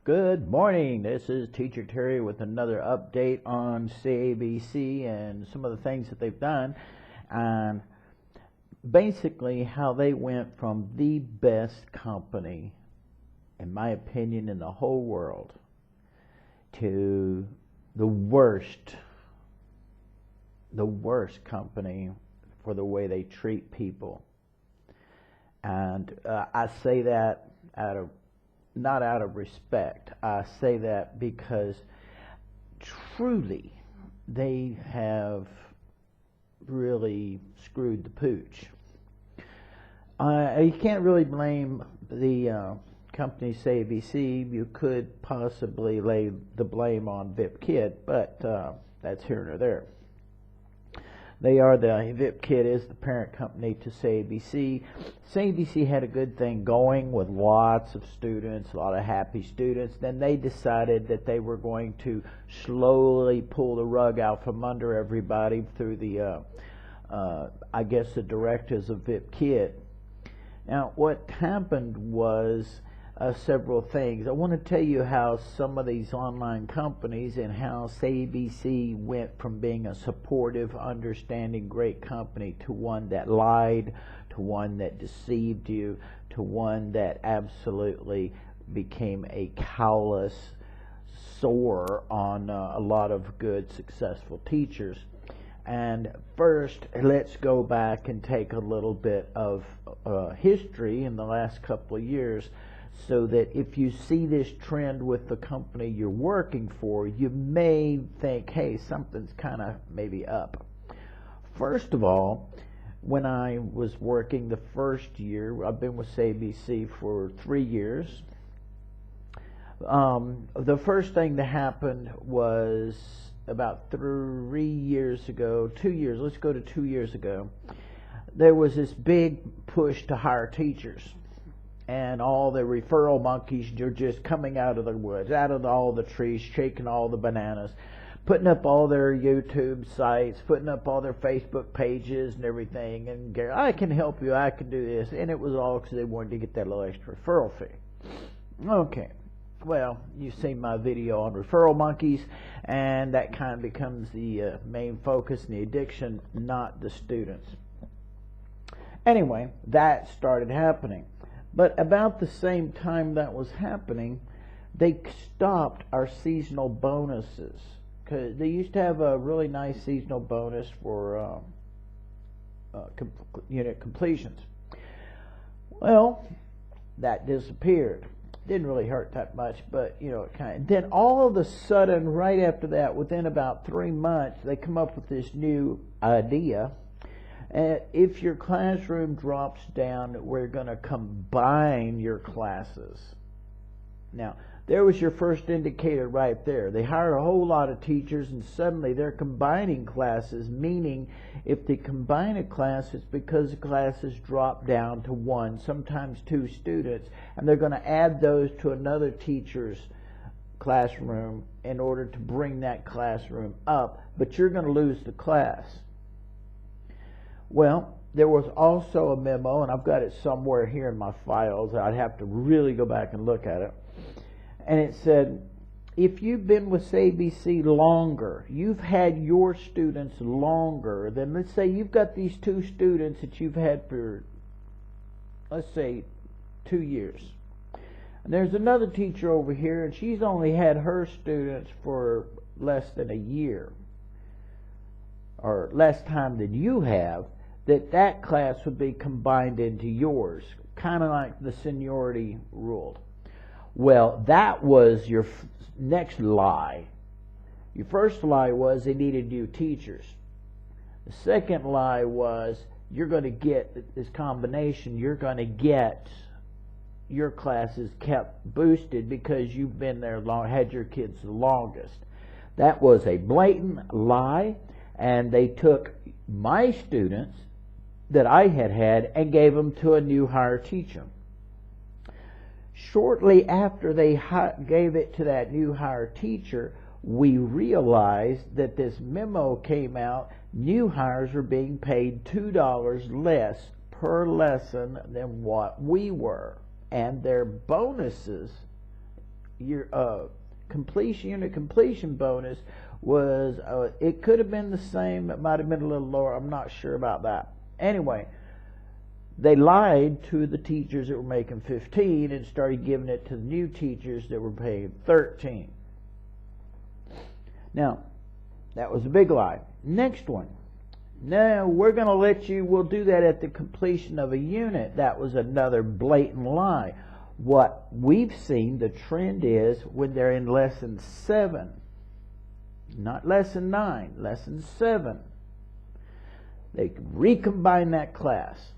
Good morning. This is Teacher Terry with another update on SayABC and some of the things that they've done, and basically how they went from the best company, in my opinion, in the whole world to the worst company for the way they treat people. And I say that not out of respect. I say that because truly they have really screwed the pooch. You can't really blame the company SayABC. You could possibly lay the blame on VipKid, but that's here nor there. VipKid is the parent company to SayABC. SayABC had a good thing going with lots of students, a lot of happy students. Then they decided that they were going to slowly pull the rug out from under everybody through the, I guess, the directors of VipKid. Now, what happened was several things. I want to tell you how some of these online companies and how SayABC went from being a supportive, understanding, great company to one that lied, to one that deceived you, to one that absolutely became a callous sore on a lot of good, successful teachers. And first, let's go back and take a little bit of history in the last couple of years, so that if you see this trend with the company you're working for, you may think, hey, something's kind of maybe up. First of all, when I was working the first year, I've been with SayABC for 3 years. The first thing that happened was about 3 years ago, 2 years, let's go to 2 years ago, there was this big push to hire teachers. And all the referral monkeys are just coming out of the woods, out of all the trees, shaking all the bananas, putting up all their YouTube sites, putting up all their Facebook pages and everything. And I can help you, I can do this. And it was all because they wanted to get that little extra referral fee. Okay, well, you've seen my video on referral monkeys, and that kind of becomes the main focus and the addiction, not the students. Anyway, that started happening. But about the same time that was happening, they stopped our seasonal bonuses, because they used to have a really nice seasonal bonus for unit completions. Well, that disappeared. Didn't really hurt that much, but it kind of. Then all of a sudden, right after that, within about 3 months, they come up with this new idea. If your classroom drops down, we're going to combine your classes. Now, there was your first indicator right there. They hire a whole lot of teachers, and suddenly they're combining classes, meaning if they combine a class, it's because the classes drop down to 1, sometimes 2 students, and they're going to add those to another teacher's classroom in order to bring that classroom up, but you're going to lose the class. Well, there was also a memo, and I've got it somewhere here in my files. I'd have to really go back and look at it. And it said, if you've been with SayABC longer, you've had your students longer, then let's say you've got these 2 students that you've had for, let's say, 2 years. And there's another teacher over here, and she's only had her students for less than a year, or less time than you have, that class would be combined into yours, kind of like the seniority rule. Well, that was your next lie. Your first lie was they needed new teachers. The second lie was you're going to get this combination, you're going to get your classes kept boosted because you've been there long, had your kids the longest. That was a blatant lie, and they took my students that I had and gave them to a new hire teacher. Shortly after they gave it to that new hire teacher, we realized that this memo came out. New hires are being paid $2 less per lesson than what we were, and their bonuses your unit completion bonus was, it could have been the same, it might have been a little lower, I'm not sure about that. Anyway, they lied to the teachers that were making 15 and started giving it to the new teachers that were paying 13. Now, that was a big lie. Next one. No, we're going to let you, we'll do that at the completion of a unit. That was another blatant lie. What we've seen, the trend is when they're in lesson 7, not lesson 9, lesson 7, they recombine that class.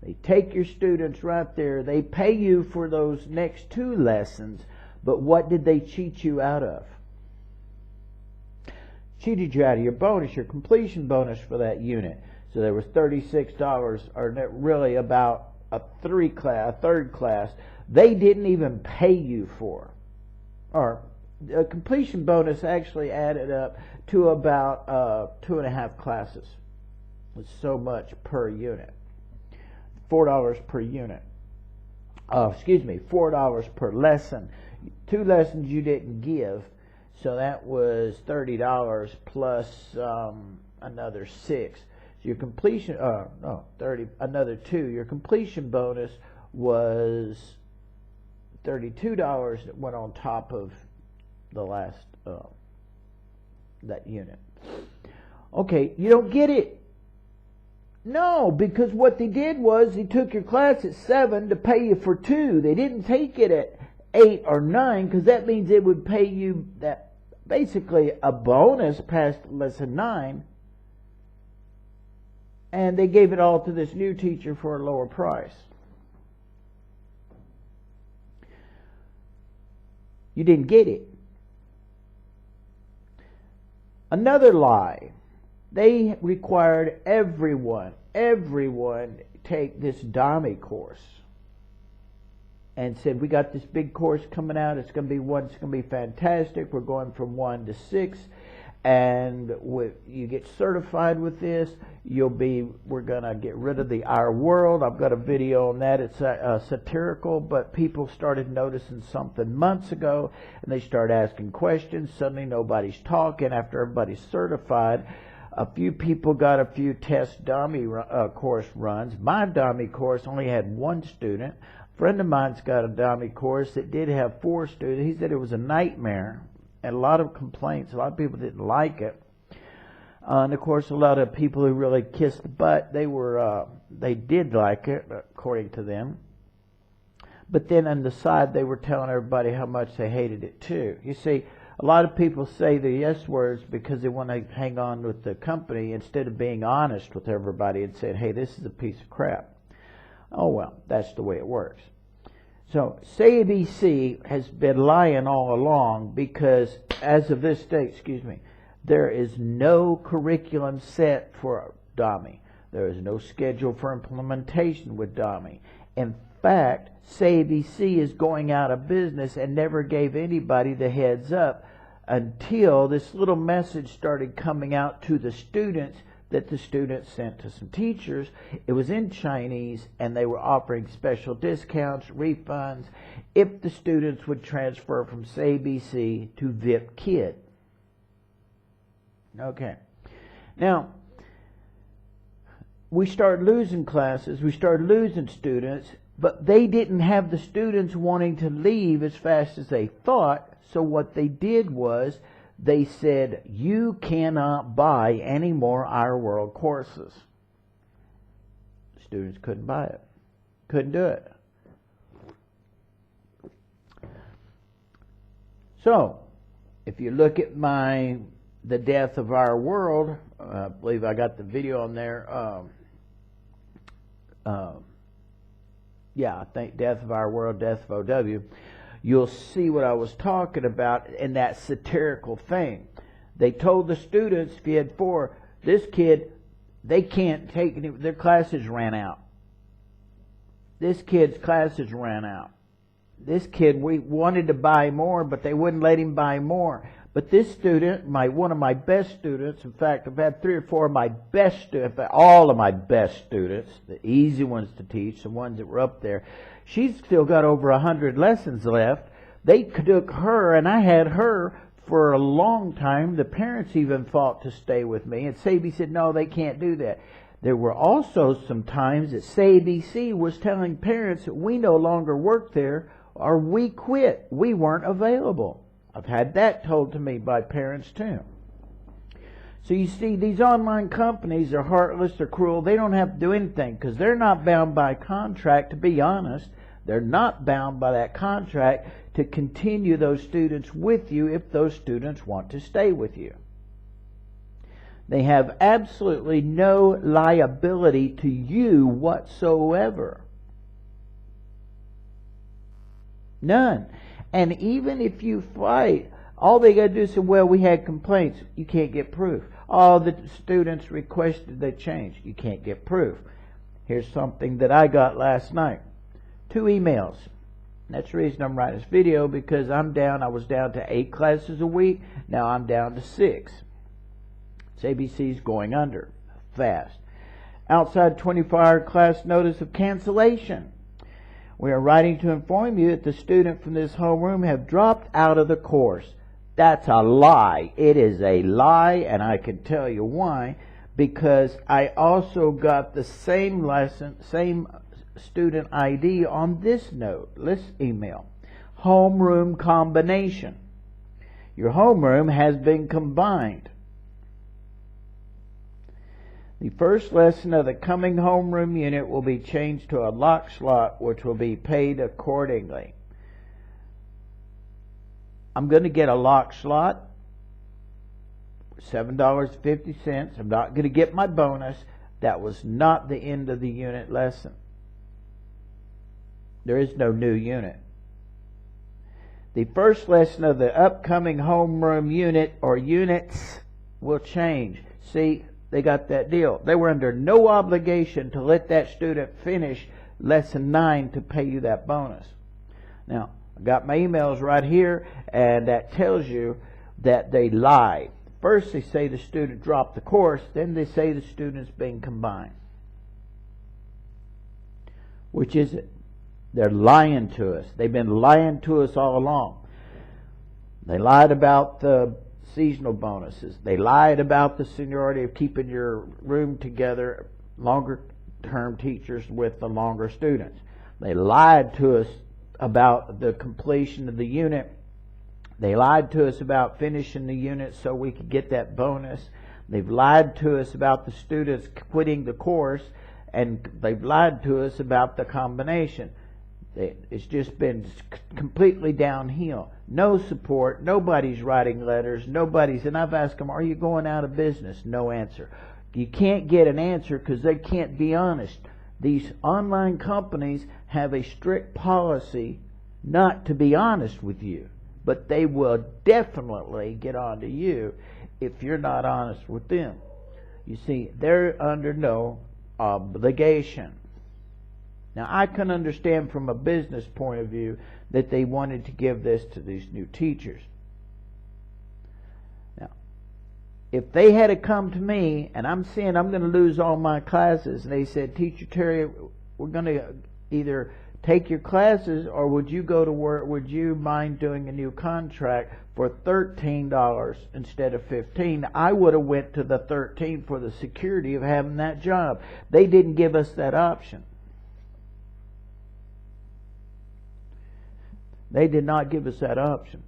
They take your students right there. They pay you for those next 2 lessons, but what did they cheat you out of? Cheated you out of your bonus, your completion bonus for that unit. So there was $36, or really about a third class. They didn't even pay you for. Or the completion bonus actually added up to about 2.5 classes. It's so much per unit. $4 per unit. $4 per lesson. 2 lessons you didn't give. So that was $30 plus another 6. So your completion, another 2. Your completion bonus was $32 that went on top of the last that unit. Okay, you don't get it. No, because what they did was they took your class at 7 to pay you for 2. They didn't take it at 8 or 9, because that means they would pay you that basically a bonus past lesson 9, and they gave it all to this new teacher for a lower price. You didn't get it. Another lie. They required everyone take this DAMI course, and said, we got this big course coming out, it's going to be fantastic, we're going from 1 to 6, and you get certified with this, we're going to get rid of the Our World. I've got a video on that. It's satirical, but people started noticing something months ago, and they started asking questions. Suddenly nobody's talking after everybody's certified. A few people got a few test DAMI course runs. My DAMI course only had 1 student. A friend of mine's got a DAMI course that did have 4 students. He said it was a nightmare and a lot of complaints. A lot of people didn't like it. And of course, a lot of people who really kissed the butt, they did like it, according to them. But then on the side, they were telling everybody how much they hated it too. You see, a lot of people say the yes words because they want to hang on with the company instead of being honest with everybody and saying, hey, this is a piece of crap. Oh, well, that's the way it works. So SayABC has been lying all along because as of this date, there is no curriculum set for DAMI. There is no schedule for implementation with DAMI. In fact, SayABC is going out of business and never gave anybody the heads up until this little message started coming out to the students that the students sent to some teachers. It was in Chinese, and they were offering special discounts, refunds, if the students would transfer from SayABC to VipKid. Okay. Now, we started losing classes, we started losing students, but they didn't have the students wanting to leave as fast as they thought, so what they did was they said, you cannot buy any more Our World courses. Students couldn't buy it. Couldn't do it. So, if you look at the death of Our World, I believe I got the video on there. I think Death of Our World, Death of OW. You'll see what I was talking about in that satirical thing. They told the students, if you had 4, this kid, they can't take any, their classes ran out. This kid's classes ran out. This kid, we wanted to buy more, but they wouldn't let him buy more. But this student, one of my best students, in fact, I've had 3 or 4 of my best students, all of my best students, the easy ones to teach, the ones that were up there, she's still got over 100 lessons left, They took her, and I had her for a long time. The parents even fought to stay with me, and SayABC said, no, they can't do that. There were also some times that SayABC was telling parents that we no longer work there, or we quit. We weren't available. I've had that told to me by parents too. So you see, these online companies are heartless, they're cruel. They don't have to do anything because they're not bound by contract, to be honest. They're not bound by that contract to continue those students with you if those students want to stay with you. They have absolutely no liability to you whatsoever. None. And even if you fight, all they got to do is say, well, we had complaints. You can't get proof. All the students requested they change. You can't get proof. Here's something that I got last night. 2 emails. That's the reason I'm writing this video, because I was down to 8 classes a week. Now I'm down to 6. SayABC's going under fast. Outside 24-hour class notice of cancellation. We are writing to inform you that the student from this homeroom have dropped out of the course. That's a lie. It is a lie, and I can tell you why. Because I also got the same lesson, same student ID on this note, this email. Homeroom combination. Your homeroom has been combined. The first lesson of the coming homeroom unit will be changed to a lock slot, which will be paid accordingly. I'm going to get a lock slot, $7.50. I'm not going to get my bonus. That was not the end of the unit lesson. There is no new unit. The first lesson of the upcoming homeroom unit or units will change. See, they got that deal. They were under no obligation to let that student finish lesson 9 to pay you that bonus. Now, I got my emails right here, and that tells you that they lie. First, they say the student dropped the course. Then they say the student's being combined. Which is it? They're lying to us. They've been lying to us all along. They lied about the seasonal bonuses. They lied about the seniority of keeping your room together, longer term teachers with the longer students. They lied to us about the completion of the unit. They lied to us about finishing the unit so we could get that bonus. They've lied to us about the students quitting the course, and they've lied to us about the combination. It's just been completely downhill. No support. Nobody's writing letters. And I've asked them, are you going out of business? No answer. You can't get an answer because they can't be honest. These online companies have a strict policy not to be honest with you, but they will definitely get on to you if you're not honest with them. You see, they're under no obligation. Now, I can understand from a business point of view that they wanted to give this to these new teachers. Now, if they had to come to me, and I'm saying I'm going to lose all my classes, and they said, Teacher Terry, we're going to either take your classes, or would you go to work, would you mind doing a new contract for $13 instead of $15? I would have went to the $13 for the security of having that job. They didn't give us that option. They did not give us that option.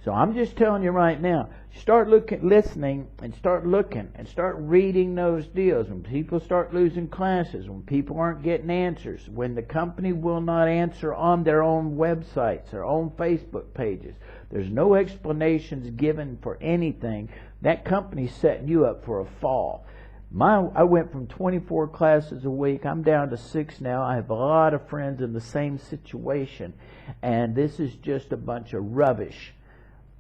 So I'm just telling you right now, start listening, and start looking, and start reading those deals. When people start losing classes, when people aren't getting answers, when the company will not answer on their own websites, their own Facebook pages, there's no explanations given for anything, that company's setting you up for a fall. I went from 24 classes a week. I'm down to 6 now. I have a lot of friends in the same situation, and this is just a bunch of rubbish.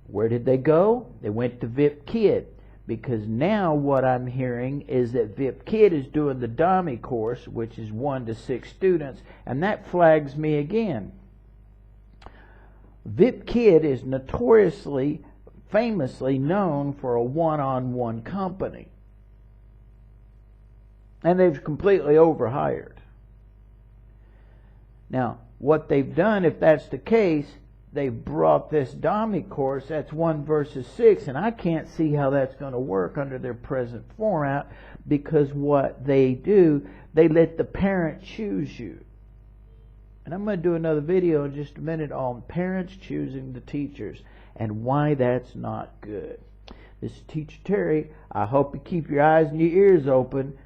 Where did they go? They went to VipKid, because now what I'm hearing is that VipKid is doing the DAMI course, which is 1 to 6 students, and that flags me again. VipKid is notoriously, famously known for a one-on-one company. And they've completely overhired. Now, what they've done, if that's the case, they brought this DAMI course, that's 1 versus 6, and I can't see how that's going to work under their present format, because what they do, they let the parent choose you. And I'm going to do another video in just a minute on parents choosing the teachers and why that's not good. This is Teacher Terry. I hope you keep your eyes and your ears open.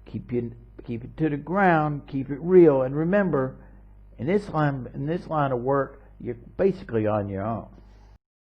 Keep it to the ground. Keep it real. And remember, in this line of work, you're basically on your own.